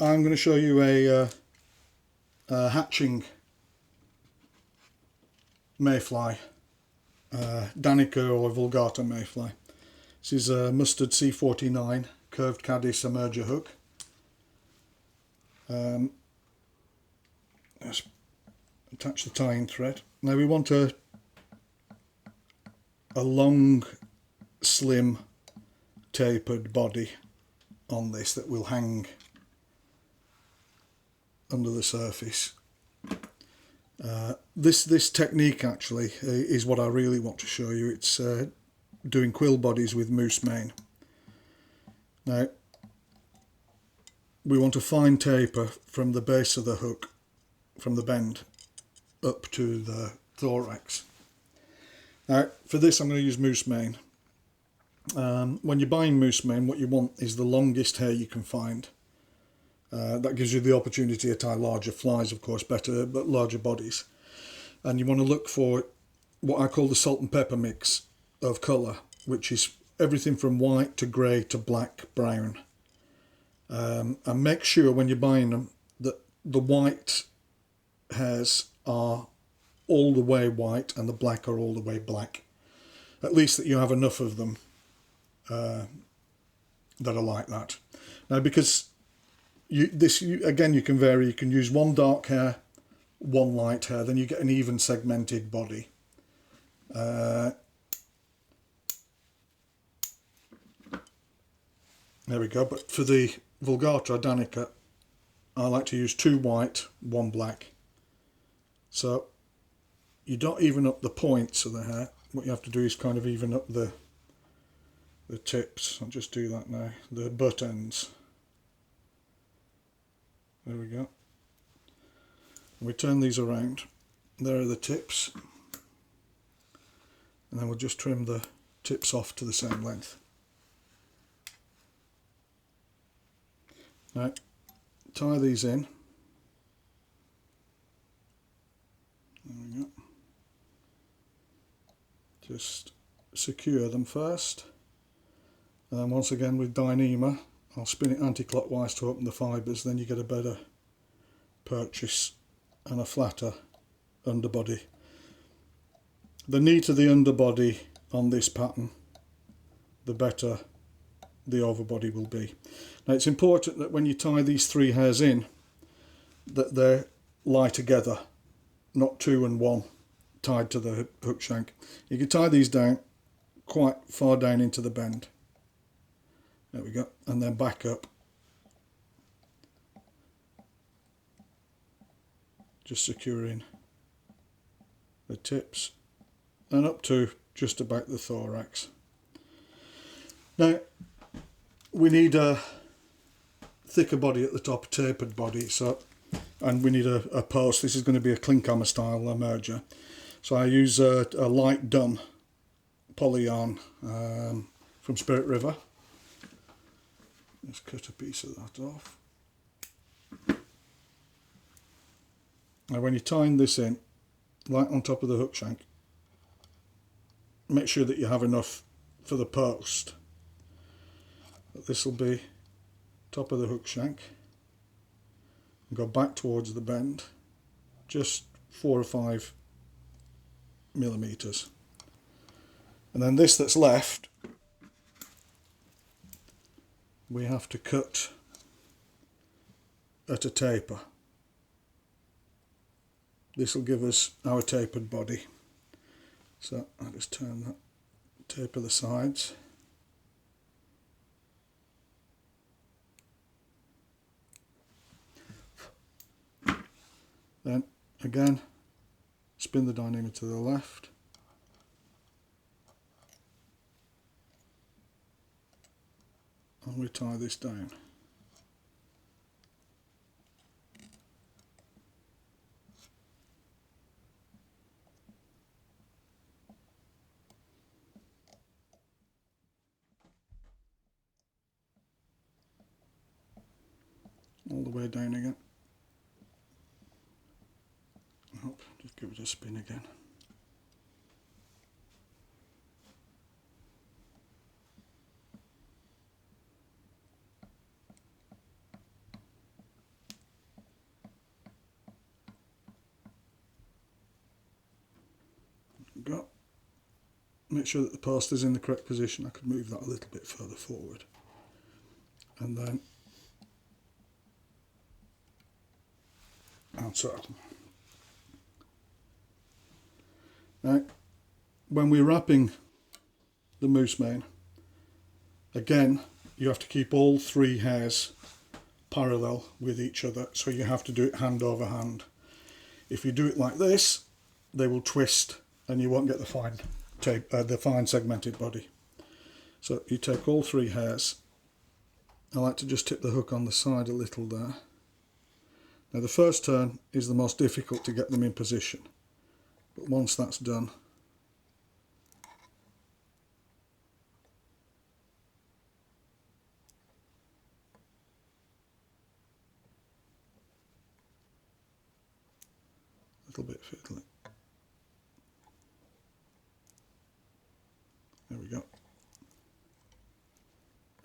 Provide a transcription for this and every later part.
I'm going to show you a hatching mayfly, Danica or Vulgata mayfly. This is a mustard C49 curved caddis emerger hook. Let's attach the tying thread. Now we want a long, slim, tapered body on this that will hang under the surface. This technique actually is what I really want to show you. It's doing quill bodies with moose mane. Now we want a fine taper from the base of the hook, from the bend up to the thorax. Now for this I'm going to use moose mane. When you're buying moose mane, what you want is the longest hair you can find. That gives you the opportunity to tie larger flies, of course, better, but larger bodies. And you want to look for what I call the salt and pepper mix of colour, which is everything from white to grey to black, brown. And make sure when you're buying them that the white hairs are all the way white and the black are all the way black. At least that you have enough of them that are like that. Now because again you can vary, you can use one dark hair, one light hair, then you get an even segmented body. There we go. But for the Vulgata Danica, I like to use 2 white, 1 black. So you don't even up the points of the hair. What you have to do is kind of even up the tips. I'll just do that now. The butt ends. There we go. And we turn these around. There are the tips. And then we'll just trim the tips off to the same length. Now, tie these in. There we go. Just secure them first. And then once again with Dyneema, I'll spin it anti-clockwise to open the fibres, then you get a better purchase and a flatter underbody. The neater the underbody on this pattern, the better the overbody will be. Now it's important that when you tie these 3 hairs in, that they lie together, not 2 and 1 tied to the hook shank. You can tie these down quite far down into the bend. There we go, and then back up. Just securing the tips and up to just about the thorax. Now we need a thicker body at the top, a tapered body, and we need a post. This is going to be a clinkhammer style emerger. So I use a light dun poly yarn from Spirit River. Let's cut a piece of that off. Now when you're tying this in, right on top of the hook shank, make sure that you have enough for the post. This will be top of the hook shank. And go back towards the bend, just 4 or 5 millimeters. And then this that's left, we have to cut at a taper. This will give us our tapered body. So I'll just turn that, taper the sides. Then again, spin the Dyneema to the left. And we tie this down. All the way down again. Oh, just give it a spin again. make sure that the post is in the correct position. I could move that a little bit further forward. And then outside. Now, when we're wrapping the moose mane, again, you have to keep all 3 hairs parallel with each other, so you have to do it hand over hand. If you do it like this, they will twist and you won't get the fine segmented body. So you take all 3 hairs. I like to just tip the hook on the side a little there. Now the first turn is the most difficult to get them in position, but once that's done, a little bit fiddly. There we go.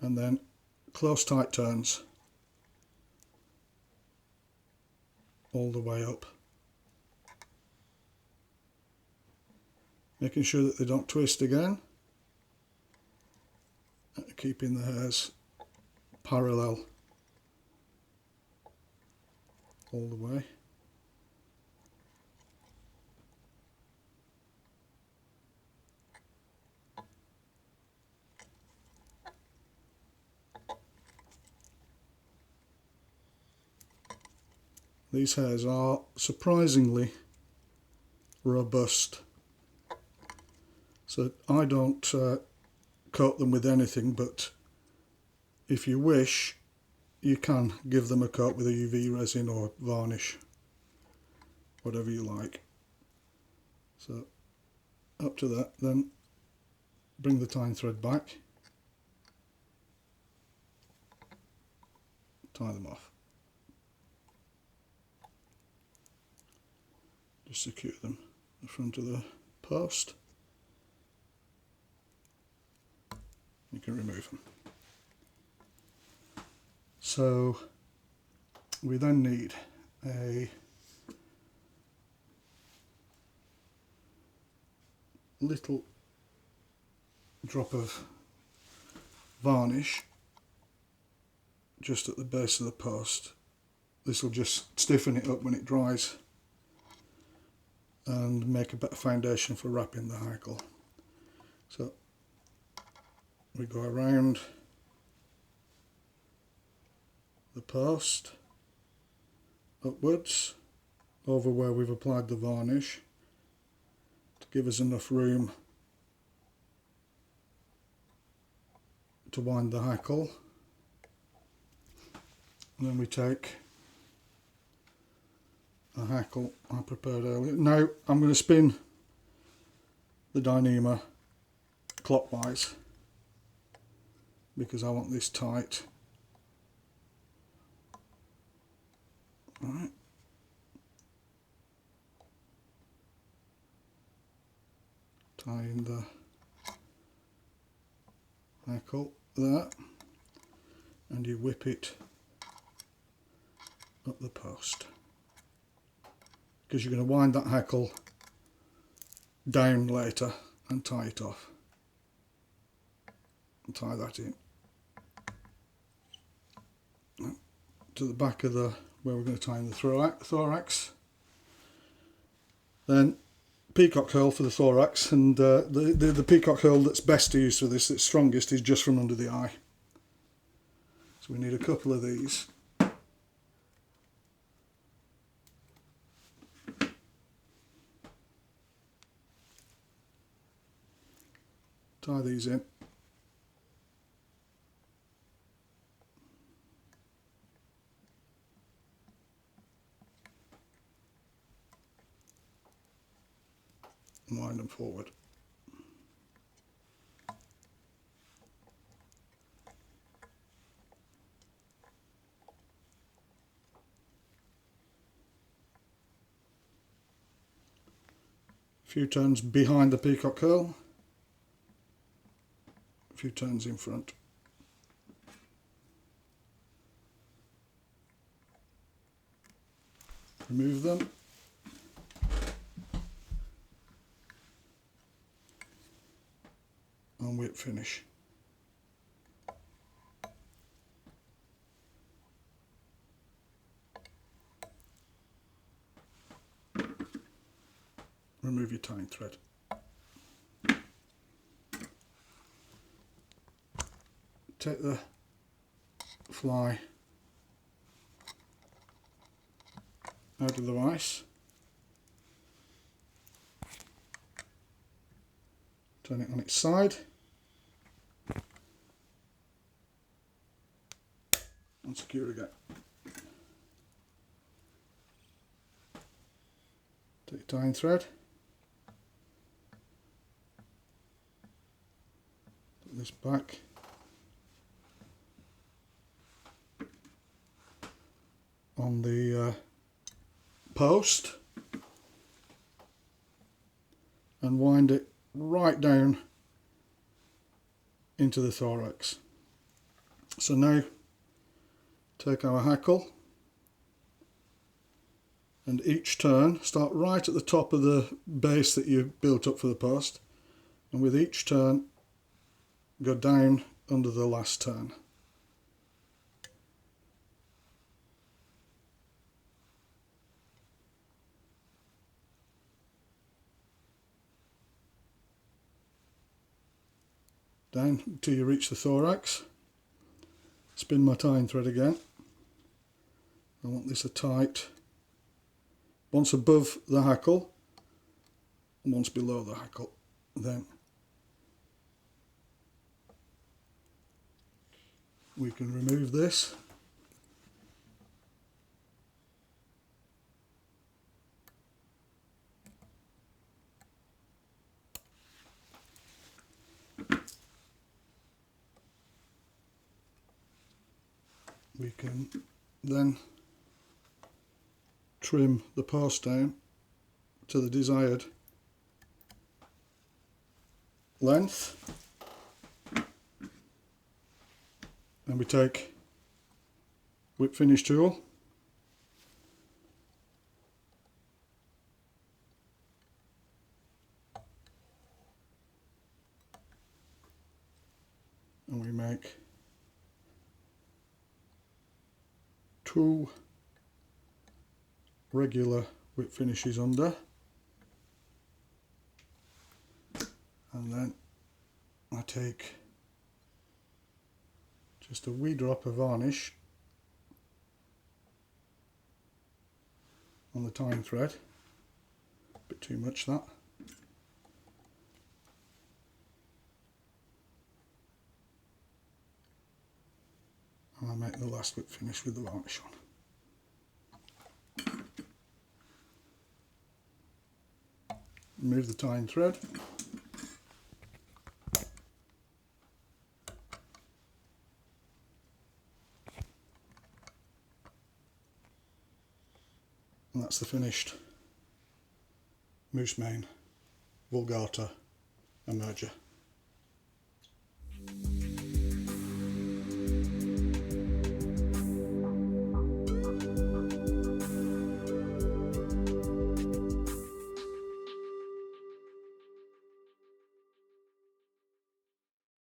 And then close tight turns all the way up, making sure that they don't twist again, keeping the hairs parallel all the way. These hairs are surprisingly robust, so I don't coat them with anything, but if you wish you can give them a coat with a UV resin or varnish, whatever you like. So up to that, then bring the tying thread back, tie them off. Just secure them in the front of the post. You can remove them. So we then need a little drop of varnish just at the base of the post. This will just stiffen it up when it dries and make a better foundation for wrapping the hackle. So we go around the post upwards over where we've applied the varnish to give us enough room to wind the hackle, and then we take a hackle I prepared earlier. Now I'm going to spin the dyneema clockwise because I want this tight. Right. Tie in the hackle there, and you whip it up the post, because you're going to wind that hackle down later and tie it off, and tie that in to the back of the where we're going to tie in the thorax. Then peacock herl for the thorax, and the peacock herl that's best to use for this, that's strongest, is just from under the eye. So we need a couple of these. Tie these in. And wind them forward. A few turns behind the peacock herl, a few turns in front. Remove them. whip finish. Remove your tying thread. Take the fly out of the vise, turn it on its side, and secure again. Take your tying thread, put this back, on the post, and wind it right down into the thorax. So now take our hackle, and each turn start right at the top of the base that you built up for the post, and with each turn go down under the last turn. Down until you reach the thorax. Spin my tying thread again. I want this tight, once above the hackle and once below the hackle. Then we can remove this. We can then trim the post down to the desired length, and we take whip finish tool, and we make 2 regular whip finishes under, and then I take just a wee drop of varnish on the tying thread, a bit too much that, and I make the last whip finish with the varnish on. Remove the tying thread, and that's the finished moose mane Vulgata emerger.